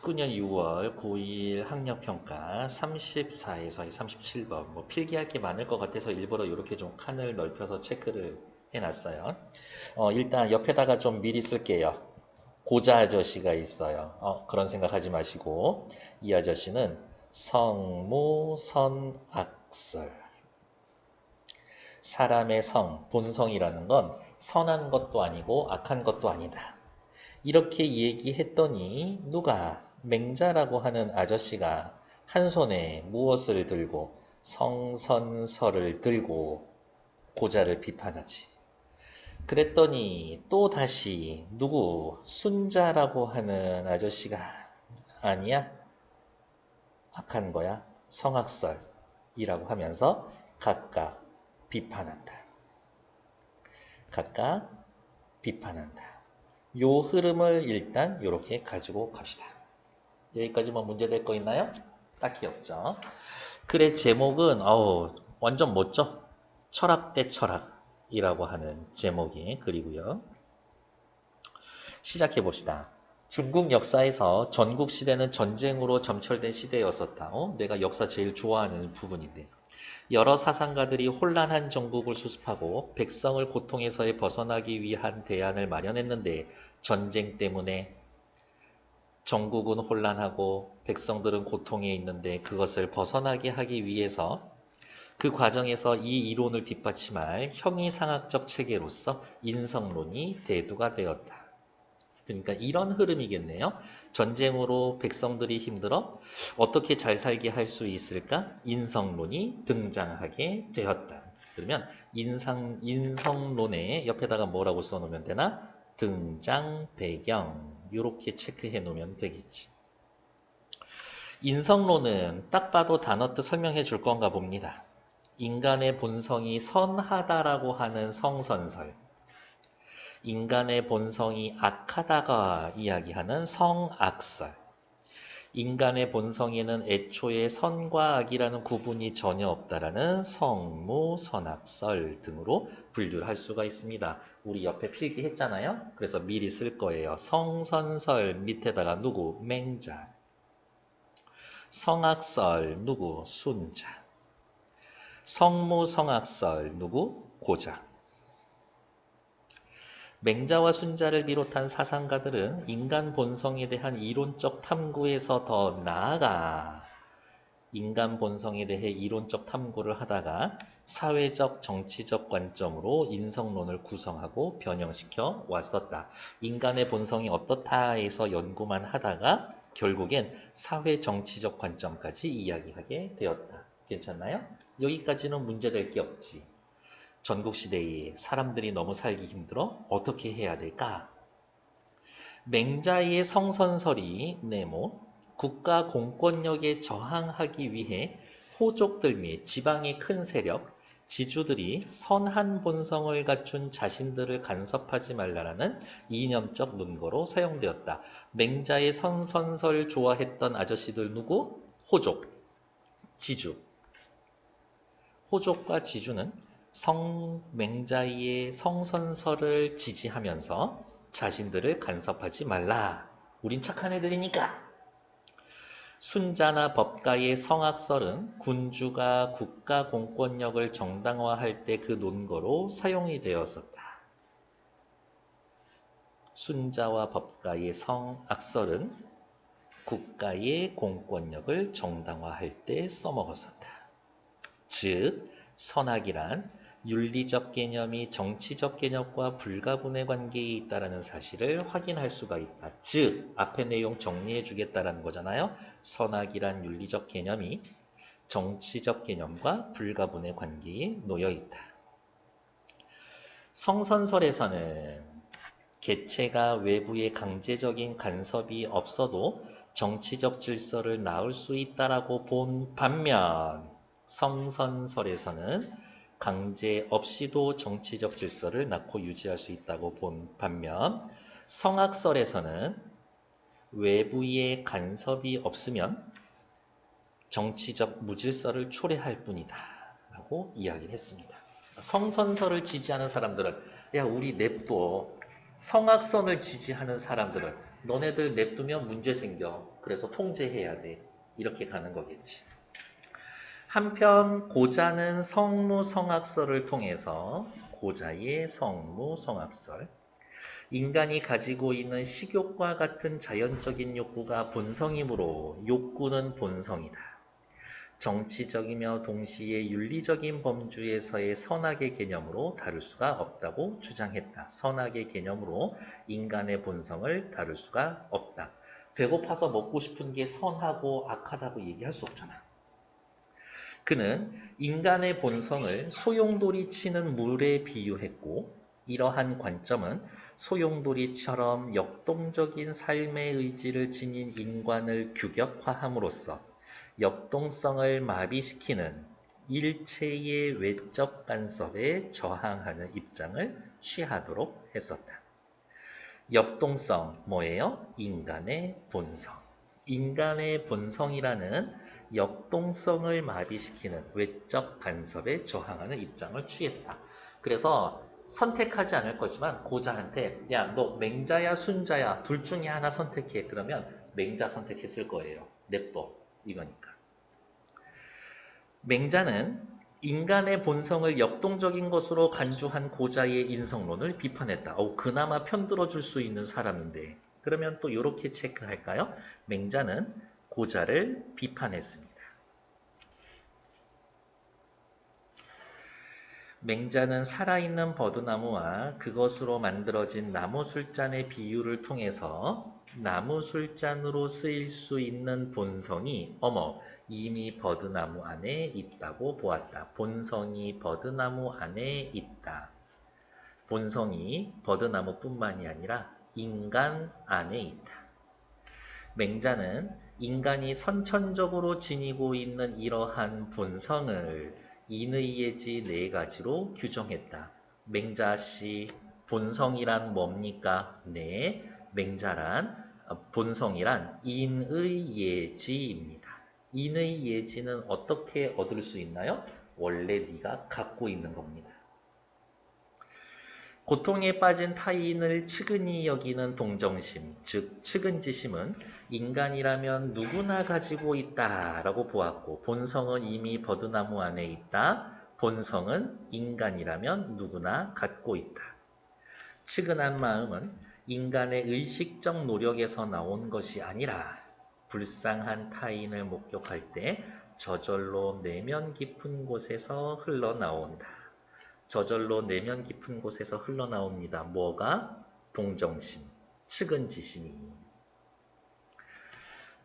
19년 6월 고1 학력평가 34에서 37번. 뭐 필기할 게 많을 것 같아서 일부러 이렇게 좀 칸을 넓혀서 체크를 해놨어요. 일단 옆에다가 좀 미리 쓸게요. 고자 아저씨가 있어요. 그런 생각하지 마시고 이 아저씨는 성무선악설. 사람의 성, 본성이라는 건 선한 것도 아니고 악한 것도 아니다. 이렇게 얘기했더니 누가 맹자라고 하는 아저씨가 한 손에 무엇을 들고 성선설을 들고 고자를 비판하지. 그랬더니 또 다시 누구 순자라고 하는 아저씨가 아니야? 악한 거야? 성악설이라고 하면서 각각 비판한다. 각각 비판한다. 요 흐름을 일단 이렇게 가지고 갑시다. 여기까지 뭐 문제될 거 있나요? 딱히 없죠. 글의 제목은 완전 멋져. 철학 대 철학이라고 하는 제목의 글이고요. 시작해 봅시다. 중국 역사에서 전국 시대는 전쟁으로 점철된 시대였었다. 내가 역사 제일 좋아하는 부분인데. 여러 사상가들이 혼란한 정국을 수습하고 백성을 고통에서 벗어나기 위한 대안을 마련했는데 전쟁 때문에 정국은 혼란하고 백성들은 고통에 있는데 그것을 벗어나게 하기 위해서 그 과정에서 이 이론을 뒷받침할 형이상학적 체계로서 인성론이 대두가 되었다. 그러니까 이런 흐름이겠네요. 전쟁으로 백성들이 힘들어 어떻게 잘 살게 할 수 있을까? 인성론이 등장하게 되었다. 그러면 인성론의 옆에다가 뭐라고 써놓으면 되나? 등장 배경 이렇게 체크해 놓으면 되겠지. 인성론은 딱 봐도 단어 뜻 설명해 줄 건가 봅니다. 인간의 본성이 선하다라고 하는 성선설, 인간의 본성이 악하다가 이야기하는 성악설, 인간의 본성에는 애초에 선과 악이라는 구분이 전혀 없다라는 성무선악설 등으로 분류를 할 수가 있습니다. 우리 옆에 필기했잖아요. 그래서 미리 쓸 거예요. 성선설 밑에다가 누구? 맹자. 성악설 누구? 순자. 성무성악설 누구? 고자. 맹자와 순자를 비롯한 사상가들은 인간 본성에 대한 이론적 탐구에서 더 나아가 인간 본성에 대해 이론적 탐구를 하다가 사회적, 정치적 관점으로 인성론을 구성하고 변형시켜 왔었다. 인간의 본성이 어떻다 해서 연구만 하다가 결국엔 사회, 정치적 관점까지 이야기하게 되었다. 괜찮나요? 여기까지는 문제될 게 없지. 전국시대에 사람들이 너무 살기 힘들어 어떻게 해야 될까? 맹자의 성선설이 네모 국가 공권력에 저항하기 위해 호족들 및 지방의 큰 세력, 지주들이 선한 본성을 갖춘 자신들을 간섭하지 말라라는 이념적 논거로 사용되었다. 맹자의 성선설 좋아했던 아저씨들 누구? 호족, 지주. 호족과 지주는 맹자의 성선설을 지지하면서 자신들을 간섭하지 말라. 우린 착한 애들이니까. 순자나 법가의 성악설은 군주가 국가 공권력을 정당화할 때 그 논거로 사용이 되었었다. 순자와 법가의 성악설은 국가의 공권력을 정당화할 때 써먹었었다. 즉, 선악이란 윤리적 개념이 정치적 개념과 불가분의 관계에 있다는 사실을 확인할 수가 있다. 즉, 앞의 내용 정리해 주겠다는 거잖아요. 선악이란 윤리적 개념이 정치적 개념과 불가분의 관계에 놓여 있다. 성선설에서는 개체가 외부의 강제적인 간섭이 없어도 정치적 질서를 낳을 수 있다라고 본 반면 성선설에서는 강제 없이도 정치적 질서를 낳고 유지할 수 있다고 본 반면 성악설에서는 외부의 간섭이 없으면 정치적 무질서를 초래할 뿐이다 라고 이야기를 했습니다. 성선설을 지지하는 사람들은 야 우리 냅둬. 성악선을 지지하는 사람들은 너네들 냅두면 문제 생겨. 그래서 통제해야 돼. 이렇게 가는 거겠지. 한편 고자는 성무성악설을 통해서 고자의 성무성악설 인간이 가지고 있는 식욕과 같은 자연적인 욕구가 본성이므로 욕구는 본성이다. 정치적이며 동시에 윤리적인 범주에서의 선악의 개념으로 다룰 수가 없다고 주장했다. 선악의 개념으로 인간의 본성을 다룰 수가 없다. 배고파서 먹고 싶은 게 선하고 악하다고 얘기할 수 없잖아. 그는 인간의 본성을 소용돌이 치는 물에 비유했고 이러한 관점은 소용돌이처럼 역동적인 삶의 의지를 지닌 인간을 규격화함으로써 역동성을 마비시키는 일체의 외적 간섭에 저항하는 입장을 취하도록 했었다. 역동성 뭐예요? 인간의 본성. 인간의 본성이라는 역동성을 마비시키는 외적 간섭에 저항하는 입장을 취했다. 그래서 선택하지 않을 거지만 고자한테 야, 너 맹자야 순자야 둘 중에 하나 선택해. 그러면 맹자 선택했을 거예요. 냅둬. 이거니까. 맹자는 인간의 본성을 역동적인 것으로 간주한 고자의 인성론을 비판했다. 그나마 편들어줄 수 있는 사람인데. 그러면 또 이렇게 체크할까요? 맹자는 고자를 비판했습니다. 맹자는 살아있는 버드나무와 그것으로 만들어진 나무술잔의 비유를 통해서 나무술잔으로 쓰일 수 있는 본성이 이미 버드나무 안에 있다고 보았다. 본성이 버드나무 안에 있다. 본성이 버드나무뿐만이 아니라 인간 안에 있다. 맹자는 인간이 선천적으로 지니고 있는 이러한 본성을 인의예지 네 가지로 규정했다. 맹자씨, 본성이란 뭡니까? 네, 본성이란 인의예지입니다. 인의예지는 어떻게 얻을 수 있나요? 원래 네가 갖고 있는 겁니다. 고통에 빠진 타인을 측은히 여기는 동정심, 즉 측은지심은 인간이라면 누구나 가지고 있다라고 보았고 본성은 이미 버드나무 안에 있다. 본성은 인간이라면 누구나 갖고 있다. 측은한 마음은 인간의 의식적 노력에서 나온 것이 아니라 불쌍한 타인을 목격할 때 저절로 내면 깊은 곳에서 흘러나온다. 저절로 내면 깊은 곳에서 흘러나옵니다. 뭐가? 동정심, 측은지심이.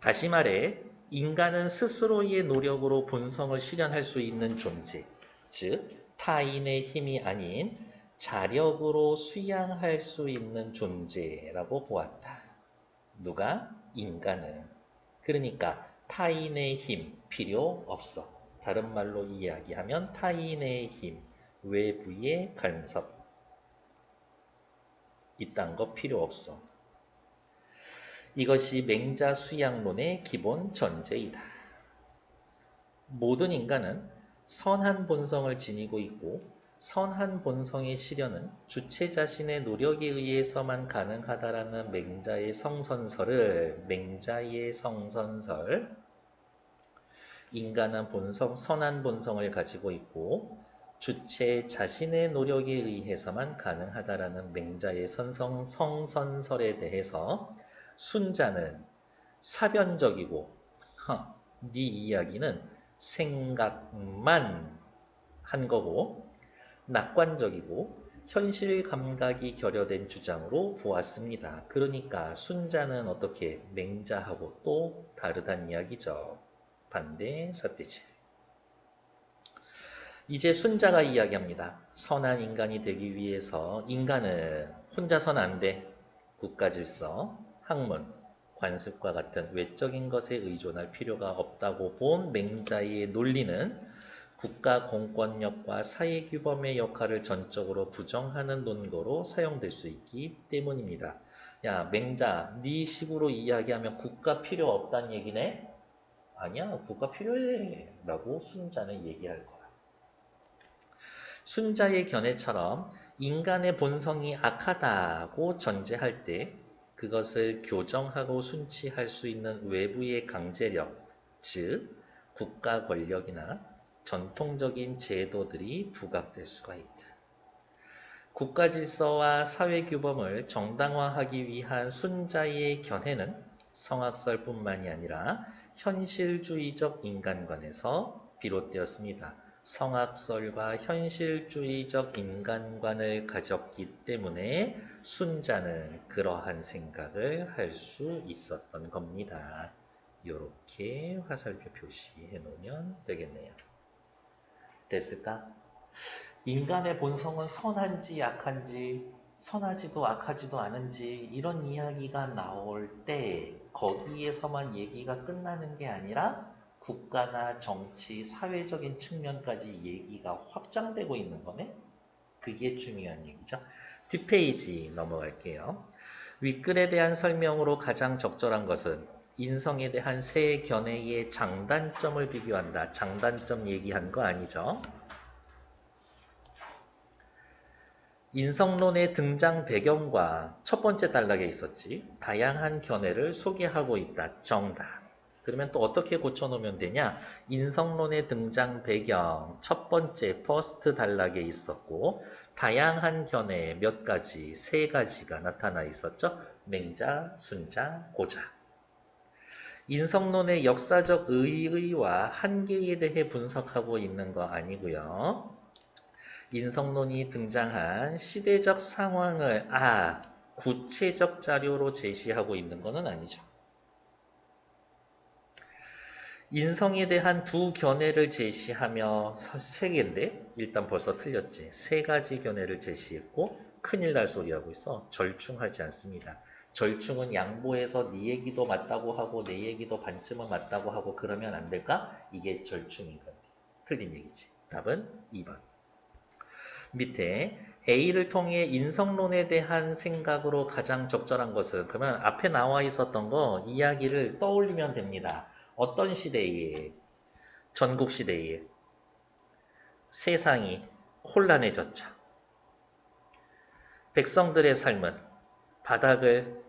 다시 말해 인간은 스스로의 노력으로 본성을 실현할 수 있는 존재, 즉 타인의 힘이 아닌 자력으로 수양할 수 있는 존재라고 보았다. 누가? 인간은. 그러니까 타인의 힘 필요 없어. 다른 말로 이야기하면 타인의 힘, 외부의 간섭 이딴 거 필요 없어. 이것이 맹자 수양론의 기본 전제이다. 모든 인간은 선한 본성을 지니고 있고 선한 본성의 실현은 주체 자신의 노력에 의해서만 가능하다라는 맹자의 성선설 인간은 선한 본성을 가지고 있고 주체 자신의 노력에 의해서만 가능하다라는 맹자의 성선설에 대해서 순자는 사변적이고 네 이야기는 생각만 한 거고 낙관적이고 현실 감각이 결여된 주장으로 보았습니다. 그러니까 순자는 어떻게 맹자하고 또 다르다는 이야기죠. 반대 삿대질. 이제 순자가 이야기합니다. 선한 인간이 되기 위해서 인간은 혼자선 안 돼. 국가질서, 학문, 관습과 같은 외적인 것에 의존할 필요가 없다고 본 맹자의 논리는 국가 공권력과 사회규범의 역할을 전적으로 부정하는 논거로 사용될 수 있기 때문입니다. 야, 맹자, 네 식으로 이야기하면 국가 필요 없다는 얘기네? 아니야, 국가 필요해 라고 순자는 얘기할 거야. 순자의 견해처럼 인간의 본성이 악하다고 전제할 때 그것을 교정하고 순치할 수 있는 외부의 강제력, 즉 국가 권력이나 전통적인 제도들이 부각될 수가 있다. 국가 질서와 사회 규범을 정당화하기 위한 순자의 견해는 성악설뿐만이 아니라 현실주의적 인간관에서 비롯되었습니다. 성악설과 현실주의적 인간관을 가졌기 때문에 순자는 그러한 생각을 할 수 있었던 겁니다. 이렇게 화살표 표시해 놓으면 되겠네요. 됐을까? 인간의 본성은 선한지 악한지, 선하지도 악하지도 않은지 이런 이야기가 나올 때 거기에서만 얘기가 끝나는 게 아니라 국가나 정치, 사회적인 측면까지 얘기가 확장되고 있는 거네. 그게 중요한 얘기죠. 뒷페이지 넘어갈게요. 윗글에 대한 설명으로 가장 적절한 것은 인성에 대한 세 견해의 장단점을 비교한다. 장단점 얘기한 거 아니죠? 인성론의 등장 배경과 첫 번째 단락에 있었지. 다양한 견해를 소개하고 있다. 정답. 그러면 또 어떻게 고쳐놓으면 되냐? 인성론의 등장 배경 첫 번째 퍼스트 단락에 있었고 다양한 견해 몇 가지, 세 가지가 나타나 있었죠. 맹자, 순자, 고자. 인성론의 역사적 의의와 한계에 대해 분석하고 있는 거 아니고요. 인성론이 등장한 시대적 상황을 구체적 자료로 제시하고 있는 것은 아니죠. 인성에 대한 두 견해를 제시하며 세 개인데 일단 벌써 틀렸지. 세 가지 견해를 제시했고 큰일 날 소리 하고 있어. 절충하지 않습니다. 절충은 양보해서 네 얘기도 맞다고 하고 내 얘기도 반쯤은 맞다고 하고 그러면 안 될까? 이게 절충인 건데. 틀린 얘기지. 답은 2번. 밑에 A를 통해 인성론에 대한 생각으로 가장 적절한 것은 그러면 앞에 나와 있었던 거 이야기를 떠올리면 됩니다. 어떤 시대에 전국 시대에 세상이 혼란해졌죠. 백성들의 삶은 바닥을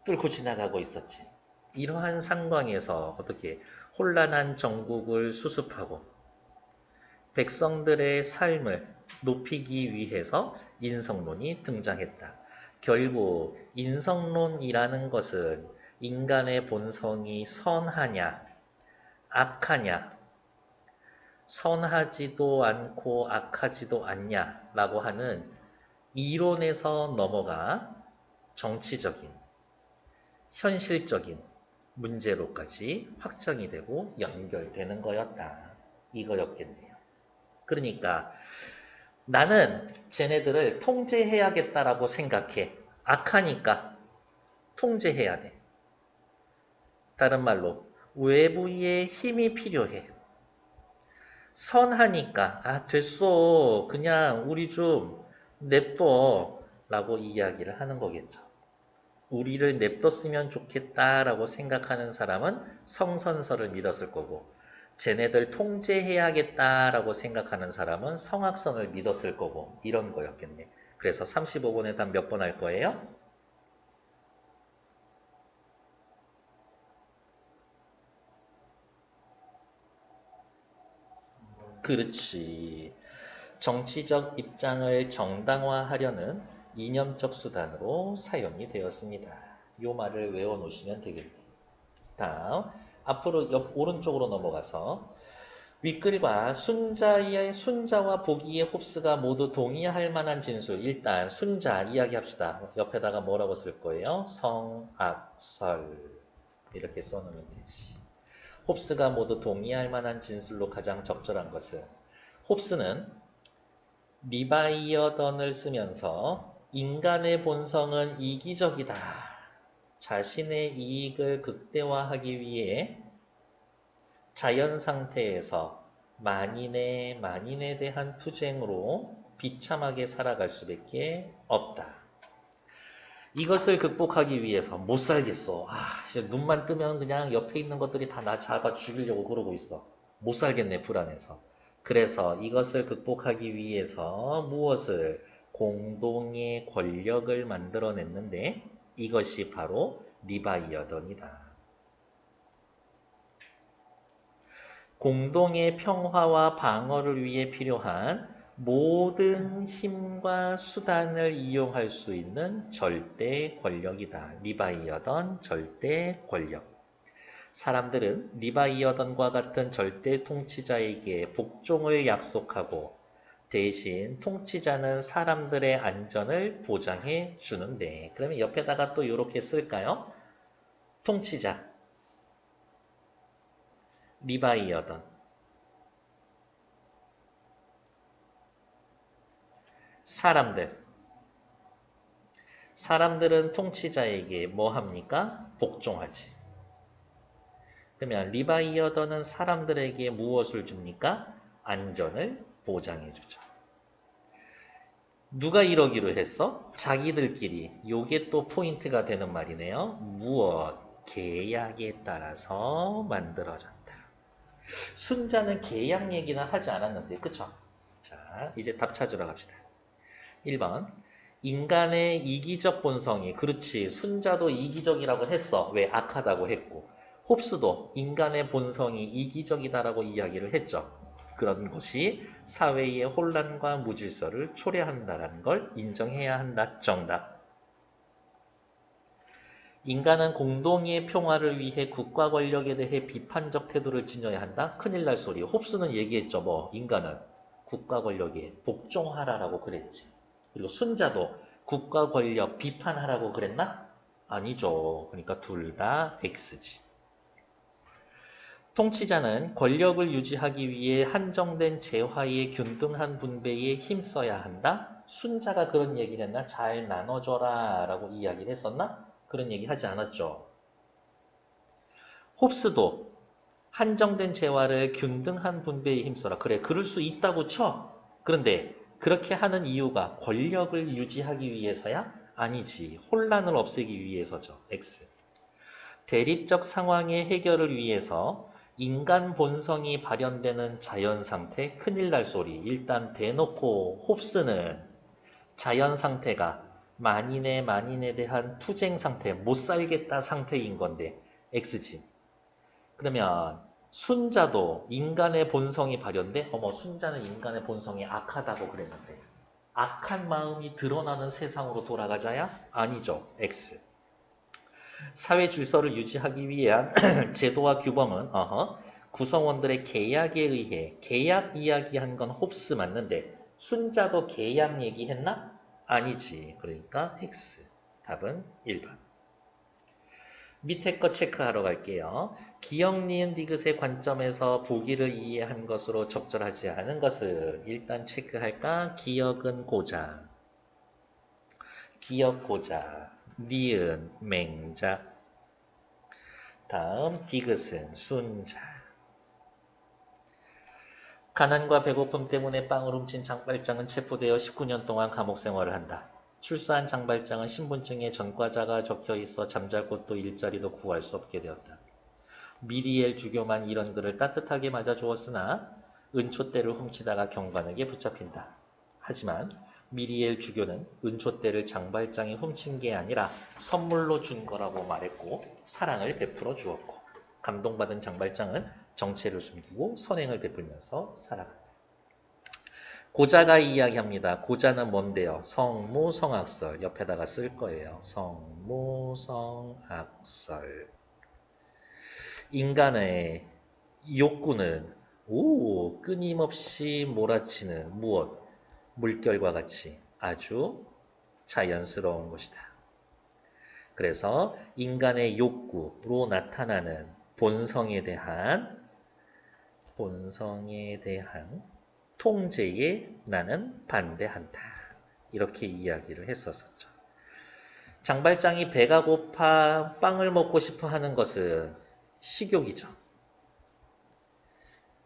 뚫고 지나가고 있었지. 이러한 상황에서 어떻게 혼란한 정국을 수습하고 백성들의 삶을 높이기 위해서 인성론이 등장했다. 결국 인성론이라는 것은 인간의 본성이 선하냐, 악하냐, 선하지도 않고 악하지도 않냐라고 하는 이론에서 넘어가 정치적인, 현실적인 문제로까지 확장이 되고 연결되는 거였다. 이거였겠네요. 그러니까 나는 쟤네들을 통제해야겠다라고 생각해. 악하니까 통제해야 돼. 다른 말로 외부의 힘이 필요해. 선하니까 됐어. 그냥 우리 좀 냅둬 라고 이야기를 하는 거겠죠. 우리를 냅뒀으면 좋겠다라고 생각하는 사람은 성선설을 믿었을 거고 쟤네들 통제해야겠다라고 생각하는 사람은 성악선을 믿었을 거고 이런 거였겠네. 그래서 35번에 답 몇 번 할 거예요? 그렇지. 정치적 입장을 정당화하려는 이념적 수단으로 사용이 되었습니다. 이 말을 외워놓으시면 되겠네요. 다음, 앞으로 오른쪽으로 넘어가서 윗글과 순자와 보기의 홉스가 모두 동의할 만한 진술. 일단 순자 이야기합시다. 옆에다가 뭐라고 쓸 거예요? 성악설 이렇게 써놓으면 되지. 홉스가 모두 동의할 만한 진술로 가장 적절한 것은 홉스는 리바이어던을 쓰면서 인간의 본성은 이기적이다. 자신의 이익을 극대화하기 위해 자연 상태에서 만인에 대한 투쟁으로 비참하게 살아갈 수밖에 없다. 이것을 극복하기 위해서 못 살겠어. 눈만 뜨면 그냥 옆에 있는 것들이 다 나 잡아 죽이려고 그러고 있어. 못 살겠네, 불안해서. 그래서 이것을 극복하기 위해서 무엇을? 공동의 권력을 만들어냈는데 이것이 바로 리바이어던이다. 공동의 평화와 방어를 위해 필요한 모든 힘과 수단을 이용할 수 있는 절대 권력이다. 리바이어던 절대 권력. 사람들은 리바이어던과 같은 절대 통치자에게 복종을 약속하고 대신 통치자는 사람들의 안전을 보장해 주는데, 그러면 옆에다가 또 이렇게 쓸까요? 통치자, 리바이어던. 사람들은 통치자에게 뭐 합니까? 복종하지. 그러면 리바이어던은 사람들에게 무엇을 줍니까? 안전을 보장해 주죠. 누가 이러기로 했어? 자기들끼리. 요게 또 포인트가 되는 말이네요. 무엇? 계약에 따라서 만들어졌다. 순자는 계약 얘기는 하지 않았는데, 그쵸? 자, 이제 답 찾으러 갑시다. 1번. 인간의 이기적 본성이, 그렇지, 순자도 이기적이라고 했어. 왜? 악하다고 했고. 홉스도 인간의 본성이 이기적이다라고 이야기를 했죠. 그런 것이 사회의 혼란과 무질서를 초래한다는 걸 인정해야 한다. 정답. 인간은 공동의 평화를 위해 국가 권력에 대해 비판적 태도를 지녀야 한다. 큰일 날 소리. 홉스는 얘기했죠. 뭐 인간은 국가 권력에 복종하라라고 그랬지. 그리고 순자도 국가 권력 비판하라고 그랬나? 아니죠. 그러니까 둘 다 X지. 통치자는 권력을 유지하기 위해 한정된 재화의 균등한 분배에 힘써야 한다. 순자가 그런 얘기를 했나? 잘 나눠줘라 라고 이야기를 했었나? 그런 얘기 하지 않았죠. 홉스도 한정된 재화를 균등한 분배에 힘써라. 그래, 그럴 수 있다고 쳐. 그런데 그렇게 하는 이유가 권력을 유지하기 위해서야? 아니지. 혼란을 없애기 위해서죠. X. 대립적 상황의 해결을 위해서 인간 본성이 발현되는 자연상태, 큰일 날 소리. 일단 대놓고 홉스는 자연상태가 만인에 대한 투쟁 상태, 못 살겠다 상태인 건데 X지. 그러면 순자도 인간의 본성이 발현돼? 어머, 순자는 인간의 본성이 악하다고 그랬는데 악한 마음이 드러나는 세상으로 돌아가자야? 아니죠. X. 사회 질서를 유지하기 위한 제도와 규범은 구성원들의 계약에 의해 계약 이야기한 건 홉스 맞는데 순자도 계약 얘기했나? 아니지. 그러니까 X. 답은 1번. 밑에 거 체크하러 갈게요. 기역, 니은, 디귿의 관점에서 보기를 이해한 것으로 적절하지 않은 것은 일단 체크할까? 기역은 고자, 기역 고자, 니은 맹자, 다음 디귿은 순자. 가난과 배고픔 때문에 빵을 훔친 장발장은 체포되어 19년 동안 감옥 생활을 한다. 출소한 장발장은 신분증에 전과자가 적혀 있어 잠잘 곳도 일자리도 구할 수 없게 되었다. 미리엘 주교만 이런 그를 따뜻하게 맞아주었으나 은초대를 훔치다가 경관에게 붙잡힌다. 하지만 미리엘 주교는 은초대를 장발장이 훔친 게 아니라 선물로 준 거라고 말했고 사랑을 베풀어 주었고 감동받은 장발장은 정체를 숨기고 선행을 베풀면서 살아간다. 고자가 이야기합니다. 고자는 뭔데요? 성무성악설. 옆에다가 쓸 거예요. 성무성악설. 인간의 욕구는 끊임없이 몰아치는 무엇? 물결과 같이 아주 자연스러운 것이다. 그래서 인간의 욕구로 나타나는 본성에 대한 통제에 나는 반대한다. 이렇게 이야기를 했었죠. 장발장이 배가 고파 빵을 먹고 싶어 하는 것은 식욕이죠.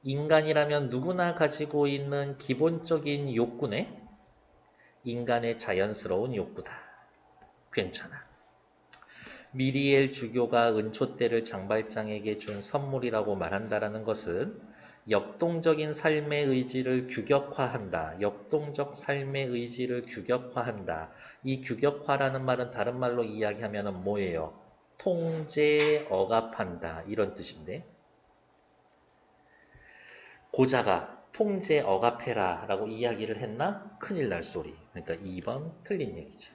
인간이라면 누구나 가지고 있는 기본적인 욕구네. 인간의 자연스러운 욕구다. 괜찮아. 미리엘 주교가 은초대를 장발장에게 준 선물이라고 말한다는 것은 역동적인 삶의 의지를 규격화한다. 역동적 삶의 의지를 규격화한다. 이 규격화라는 말은 다른 말로 이야기하면 뭐예요? 통제, 억압한다. 이런 뜻인데 고자가 통제, 억압해라 라고 이야기를 했나? 큰일 날 소리. 그러니까 2번 틀린 얘기죠.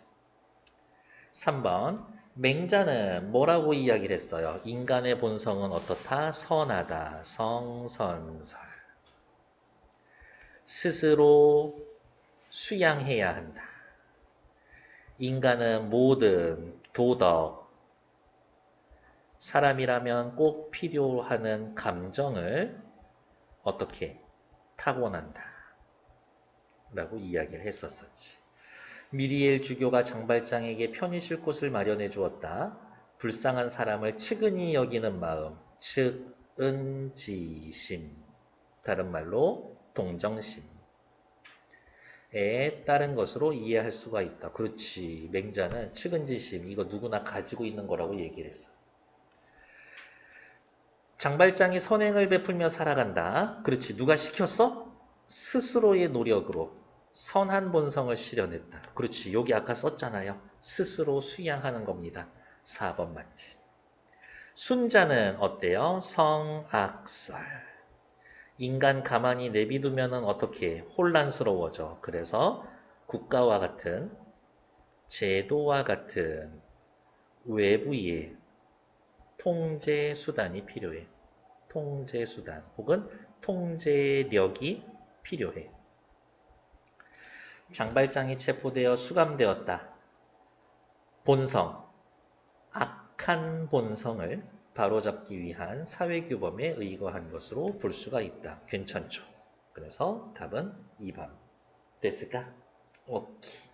3번 맹자는 뭐라고 이야기를 했어요? 인간의 본성은 어떻다? 선하다. 성선설. 스스로 수양해야 한다. 인간은 모든 도덕, 사람이라면 꼭 필요하는 감정을 어떻게 타고난다. 라고 이야기를 했었었지. 미리엘 주교가 장발장에게 편히 쉴 곳을 마련해 주었다. 불쌍한 사람을 측은히 여기는 마음, 측은지심. 다른 말로 동정심에 따른 것으로 이해할 수가 있다. 그렇지. 맹자는 측은지심, 이거 누구나 가지고 있는 거라고 얘기를 했어. 장발장이 선행을 베풀며 살아간다. 그렇지. 누가 시켰어? 스스로의 노력으로 선한 본성을 실현했다. 그렇지. 여기 아까 썼잖아요. 스스로 수양하는 겁니다. 4번 맞지. 순자는 어때요? 성악설. 인간 가만히 내비두면 어떻게 혼란스러워져. 그래서 국가와 같은 제도와 같은 외부의 통제 수단이 필요해. 통제 수단 혹은 통제력이 필요해. 장발장이 체포되어 수감되었다. 본성, 악한 본성을 바로잡기 위한 사회규범에 의거한 것으로 볼 수가 있다. 괜찮죠? 그래서 답은 2번. 됐을까? 오케이.